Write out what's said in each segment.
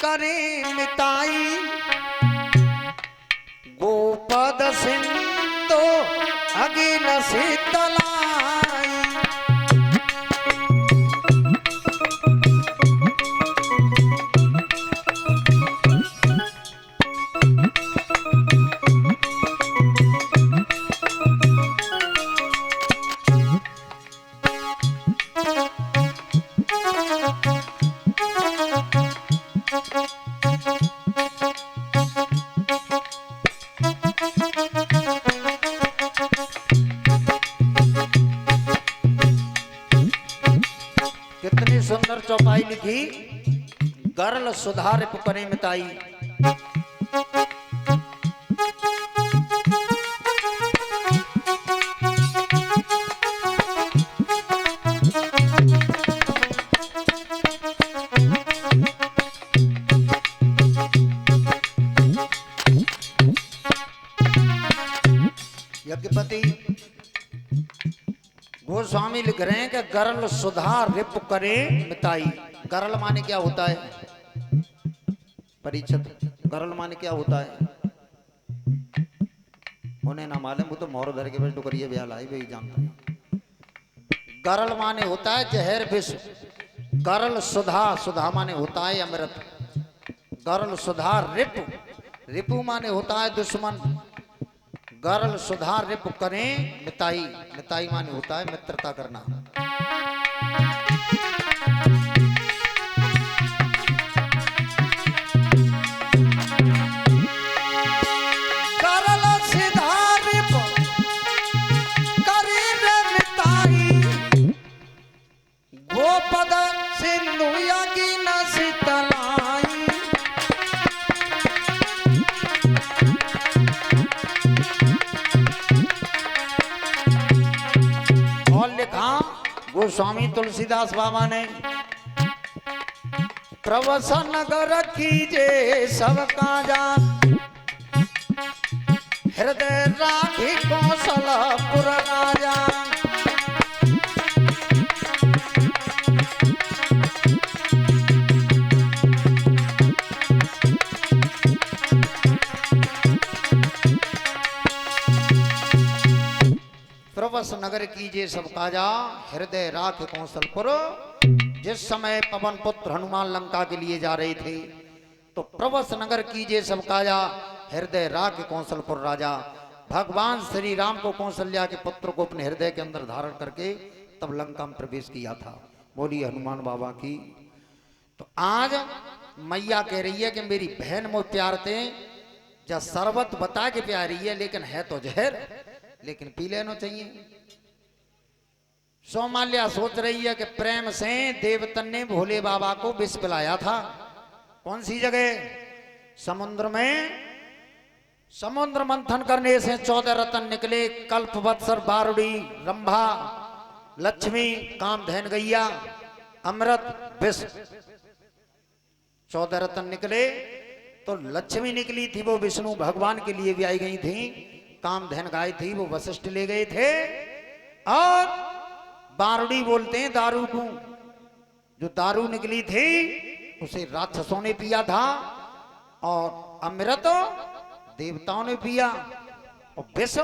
करे मिताई गोपद सिंधु अगिन शीतलाई। कितनी सुंदर चौपाई लिखी, गरल सुधार पुकरे मिताई। यज्ञपति गोस्वामी लिख रहे हैं कि गरल सुधार रिप करे मिताई। गरल माने क्या होता है परीक्षित? गरल माने क्या होता है? उन्हें ना मालूम, वो तो मोहर धर के बैठ करिए ब्याह लाई वही जानता है। गरल माने होता है जहर विष। गरल सुधा, सुधा माने होता है अमृत। गरल सुधा रिपु, रिपु माने होता है दुश्मन। गरल सुधा रिपु करें मिताई, मिताई माने होता है मित्रता करना। गोस्वामी तुलसीदास बाबा ने प्रवस नगर कीजे सब काजा हृदय राखी कौशलपुर राजा। प्रवस नगर कीजे सब काजा हृदय राख कौशलपुर। जिस समय पवन पुत्र हनुमान लंका के लिए जा रहे थे तो प्रवस नगर कीजे सब काजा हृदय राख कौशलपुर राजा। भगवान श्री राम को कौशल्या के पुत्र को अपने हृदय के अंदर धारण करके तब लंका में प्रवेश किया था। बोलिए हनुमान बाबा की। तो आज मैया कह रही है कि मेरी बहन मुझ प्यार थे, जब शरबत बता के प्यारी है लेकिन है तो जहर, लेकिन पी लेना चाहिए। सोमाल्या सोच रही है कि प्रेम से देवतन ने भोले बाबा को विष पिलाया था। कौन सी जगह? समुद्र में। समुद्र मंथन करने से 14 रत्न निकले, कल्प वत्सर बारुड़ी रंभा लक्ष्मी कामधेन गैया अमृत विष। 14 रत्न निकले तो लक्ष्मी निकली थी, वो विष्णु भगवान के लिए भी आई गई थी। कामधेन गाय थी, वो वशिष्ठ ले गए थे। और बारुड़ी बोलते हैं दारू को, जो दारू निकली थी उसे राक्षसों ने पिया था और अमृत देवताओं ने पिया। और विष,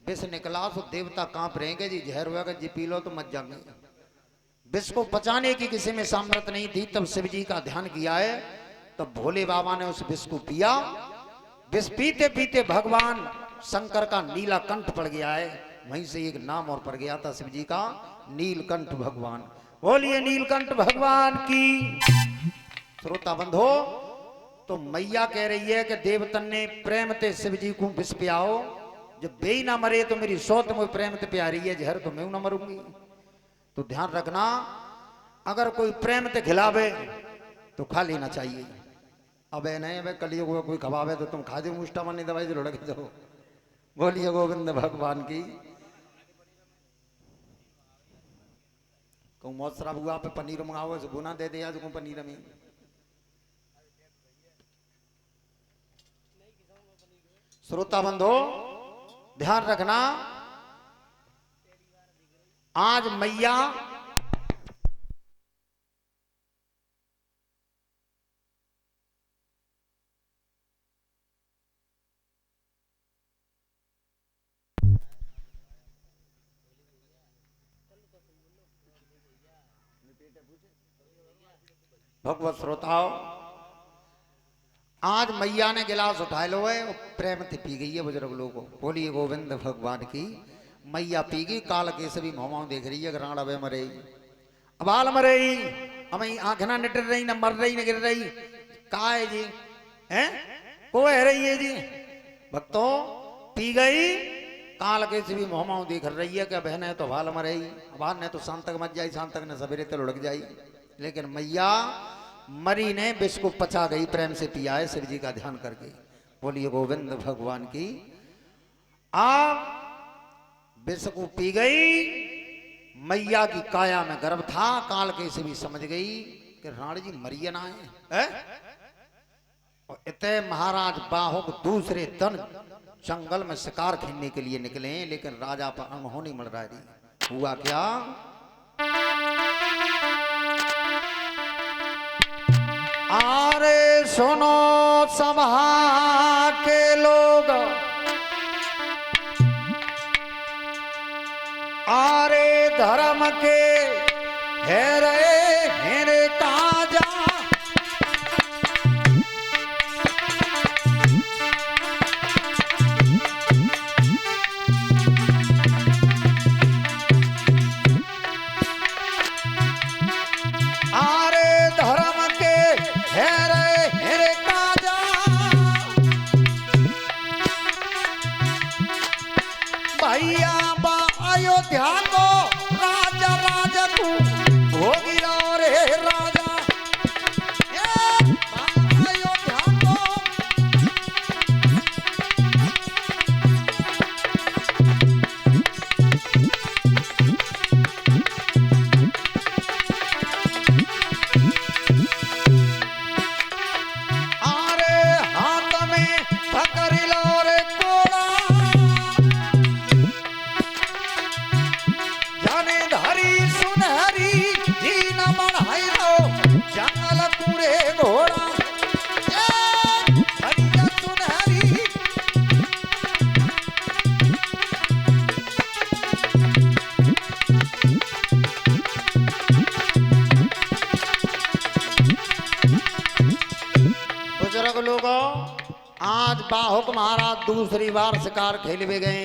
विष निकला तो देवता कांप रहेंगे जी, जहर होगा जी पी लो तो मत जाएंगे। विष को बचाने की किसी में सामर्थ्य नहीं थी, तब शिव जी का ध्यान किया है, तब भोले बाबा ने उस विष को पिया। विष पीते पीते भगवान शंकर का नीला कंठ पड़ गया है, वहीं से एक नाम और पड़ गया था शिव जी का, नीलकंठ भगवान। बोलिए नीलकंठ भगवान की। श्रोता बंधो, तो मैया कह रही है कि देवतन ने प्रेम ते शिव जी को विष पियाओ, जब बे ना मरे तो मेरी सौत मुझे प्रेम ते प्यारी है, जहर तो मैं ना मरूंगी। तो ध्यान रखना, अगर कोई प्रेम ते खिलावे तो खा लेना चाहिए। अब नहीं, अब कलियुग में कोई खवावे तो तुम खा दो, मुष्टा मानी दवाई जो लड़के जाओ। बोलिए गोविंद भगवान की। कहूँ मौत शराब हुआ पे पनीर मंगाओ, गुना दे दिया जो पनीर में। श्रोता बंधो ध्यान रखना, आज मैया . भगवत श्रोताओ, आज मैया ने गिलास उठा लो है और प्रेम से पी गई है बुजुर्ग लोगों। बोलिए गोविंद भगवान की। मैया पी गई, काल के सभी मोमाओं देख रही है, ग्राण अबे मरे अबाल मरे, हमें आंख ना निटर रही, ना मर रही, ना गिर रही, कहा है जी हैं को है रही है जी। भक्तों पी गई, काल के सभी मोमाओं देख रही है, क्या बहन है तो बाल मरे, बाल ने तो शाम तक मत जाई, शाम तक ने सवेरे तो लुढ़क जाई। लेकिन मैया मरी ने विष को पचा गई, प्रेम से पिया है शिव जी का ध्यान करके। बोलिए गोविंद भगवान की। आप विष को पी गई, मैया की काया में गर्भ था, काल के से भी समझ गई कि रानी जी मरिए ना है। और इतने महाराज बाहुक दूसरे दिन जंगल में शिकार खेलने के लिए निकले, लेकिन राजा पर अनहोनी मर रहा थी। हुआ क्या, अरे सुनो सभा के लोग, अरे धर्म के हेरे हेरे काजा, अरे धर्म के हेरे हेरे काजा, भैया बा अयोध्या को राजा राजा तू होगी रे राजा, अयोध्या को अरे हाथ में पकड़ लो रे कोड़ा, जाने धरी सुनहरी दीन बढ़ाई लो जंगल कूड़े घोड़ा, धरी सुनहरी बुजुर्ग लोगों, आज बाहुक महाराज दूसरी बार शिकार खेलवे गए।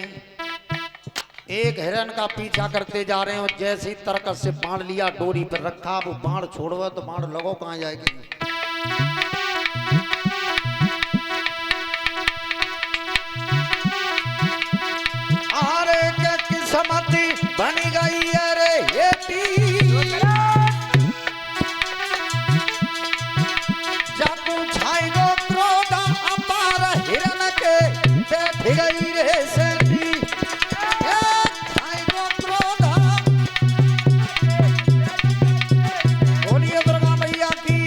एक हिरन का पीछा करते जा रहे हो, जैसी तरकस से बाण लिया, डोरी पर रखा, वो बाण छोड़वा तो बाण लगो कहां जाएगी। अरे क्या किस्मत बनी गई अरे येती, जब छाई गो क्रोध अपार हिरन के बैठ गई रे सेठी, छाई गो क्रोध। बोलिए दुर्गा मैया की।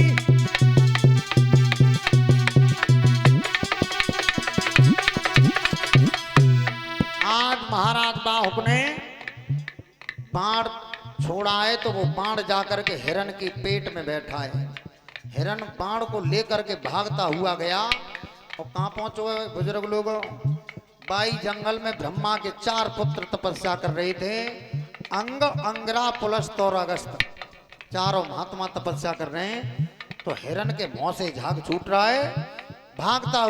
आज महाराज बाहुक ने बाण छोड़ा है, तो वो बाण जाकर के हिरन के पेट में बैठा है। हिरन बाण को लेकर के भागता हुआ गया, और कहां पहुंचो बुजुर्ग लोगों, बाई जंगल में ब्रह्मा के 4 पुत्र तपस्या कर रहे थे, अंग अंगरा पुलस्त और अगस्त, चारों महात्मा तपस्या कर रहे हैं। तो हिरन के मुंह से झाग छूट रहा है, भागता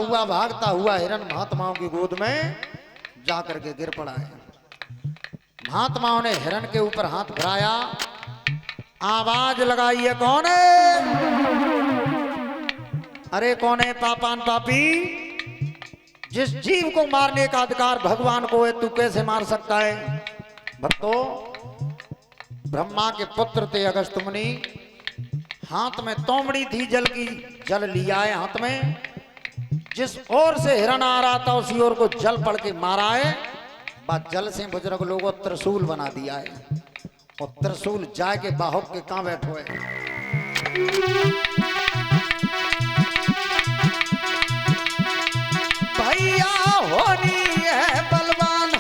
हुआ हिरन महात्माओं की गोद में जाकर के गिर पड़ा है। महात्माओं ने हिरन के ऊपर हाथ फिराया, आवाज लगाई है, कौन है? अरे कौन है पापान पापी, जिस जीव को मारने का अधिकार भगवान को है, तू कैसे मार सकता है? भक्तों, ब्रह्मा के पुत्र थे अगस्त मुनि, हाथ में तोमड़ी थी जल की, जल लिया है हाथ में, जिस ओर से हिरण आ रहा था उसी ओर को जल पड़ के मारा है। बात जल से बुजुर्ग लोगों त्रिशूल बना दिया है, और त्रिशूल जाके बाहुक के कहां बैठो है। भैया होनी है बलवान,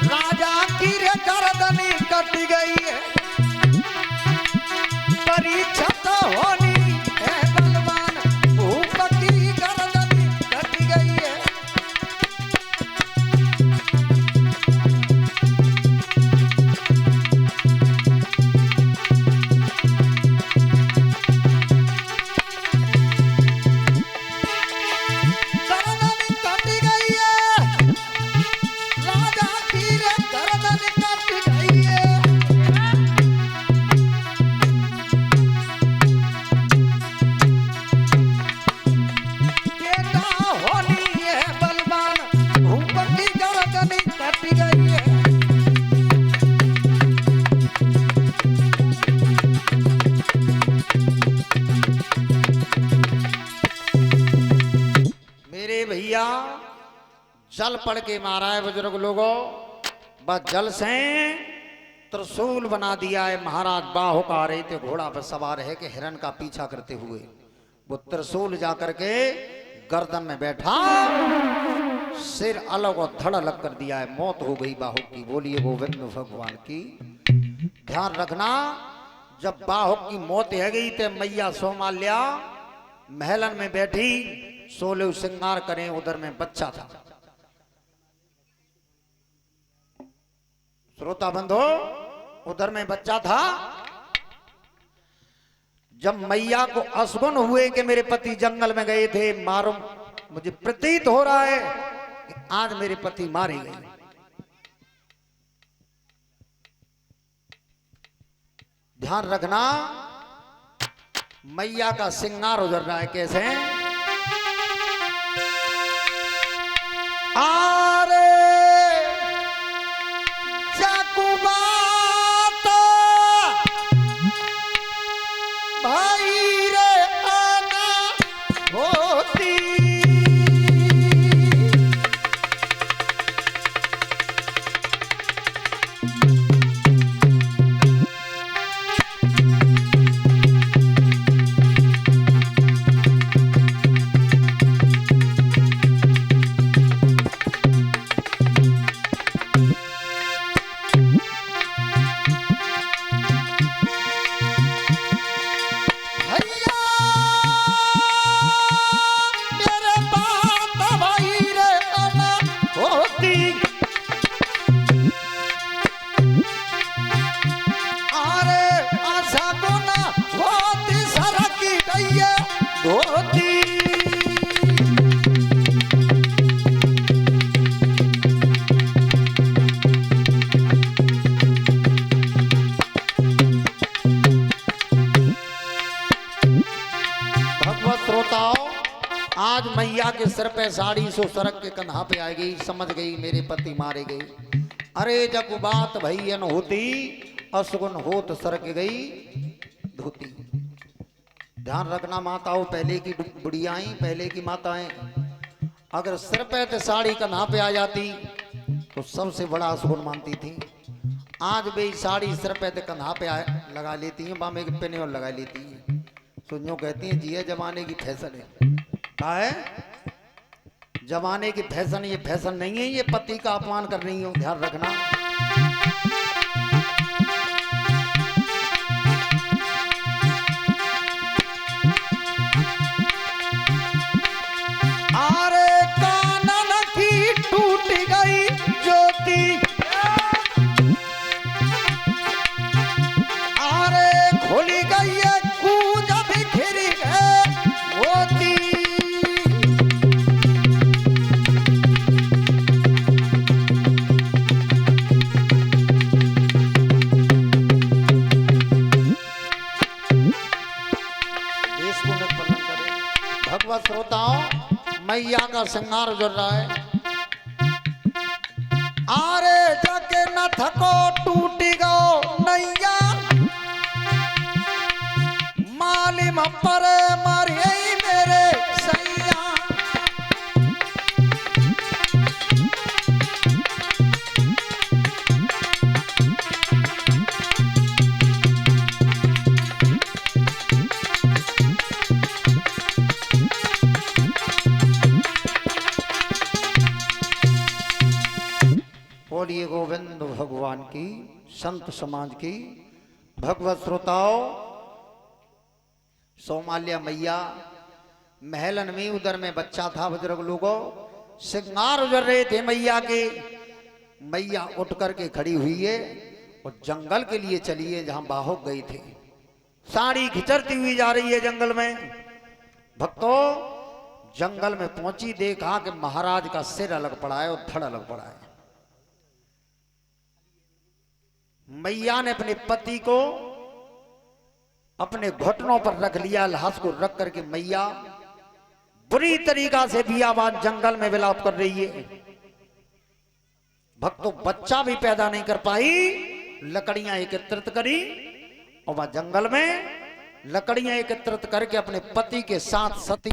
राजा की रे गर्दनी कट गई है, परीक्षा तो होनी है बलवान, भूप की गर्दनी कट गई है। जल पड़ के मारा है बुजुर्ग लोगों, बस जल से त्रिशूल बना दिया है। महाराज बाहुक आ रहे थे घोड़ा पर सवार है कि हिरण का पीछा करते हुए, वो त्रिशूल जाकर के गर्दन में बैठा, सिर अलग और धड़ अलग कर दिया है। मौत हो गई बाहुक की। बोलिए गोविंद भगवान की। ध्यान रखना, जब बाहुक की मौत है गई तो मैया सोमाल्या महलन में बैठी, सोले श्रृंगार करें, उधर में बच्चा था। श्रोता बंधो, उधर में बच्चा था। जब मैया को असगुन हुए कि मेरे पति जंगल में गए थे, मारो, मुझे प्रतीत हो रहा है कि आज मेरे पति मारे गए। ध्यान रखना, मैया का श्रृंगार उजर रहा है। कैसे? आरे जाकुबात भाई रे आना होती, आज मैया के सिर पे साड़ी सो सरक के कंधा पे आ गई, समझ गई मेरे पति मारे गई। अरे जब बात भैयन होती, असगुन होत सरक गई धोती। ध्यान रखना माताओं, पहले की बुढ़ियाएं, पहले की माताएं, अगर सिर पे ते साड़ी कंधा पे आ जाती तो सबसे बड़ा असगुन मानती थी। आज भी साड़ी सिर पे ते कंधा पे लगा लेती हैं, बामे के पेने और लगा लेती हैं। तो यूँ कहती हैं जी जमाने की फैशन है। क्या है? जमाने की फैशन। ये फैशन नहीं है, ये पति का अपमान कर रही हूं। ध्यान रखना। आरे कानन की टूट गई ज्योति, आरे खुली गई है कूज बिखरी है मोती। भगवत श्रोताओं, मैया का श्रृंगार उजर रहा है। आरे जाके न थको टूटी गो नैया, मालिम पर मारिए मेरे सैया। बोलिए गोविंद भगवान की, संत समाज की। भगवत श्रोताओं, सोमाल्या मैया महलन में, उधर में बच्चा था। बुजुर्ग लोगों श्रृंगार उजर रहे थे मैया के। मैया उठ करके खड़ी हुई है और जंगल के लिए चली है जहां बाहुक गई थी। साड़ी खिचरती हुई जा रही है जंगल में। भक्तों, जंगल में पहुंची, देखा कि महाराज का सिर अलग पड़ा है और धड़ अलग पड़ा है। मैया ने अपने पति को अपने घुटनों पर रख लिया, लाश को रख करके मैया बुरी तरीका से बियाबान जंगल में विलाप कर रही है। भक्तों, बच्चा भी पैदा नहीं कर पाई, लकड़ियां एकत्रित करी और वह जंगल में लकड़ियां एकत्रित करके अपने पति के साथ सती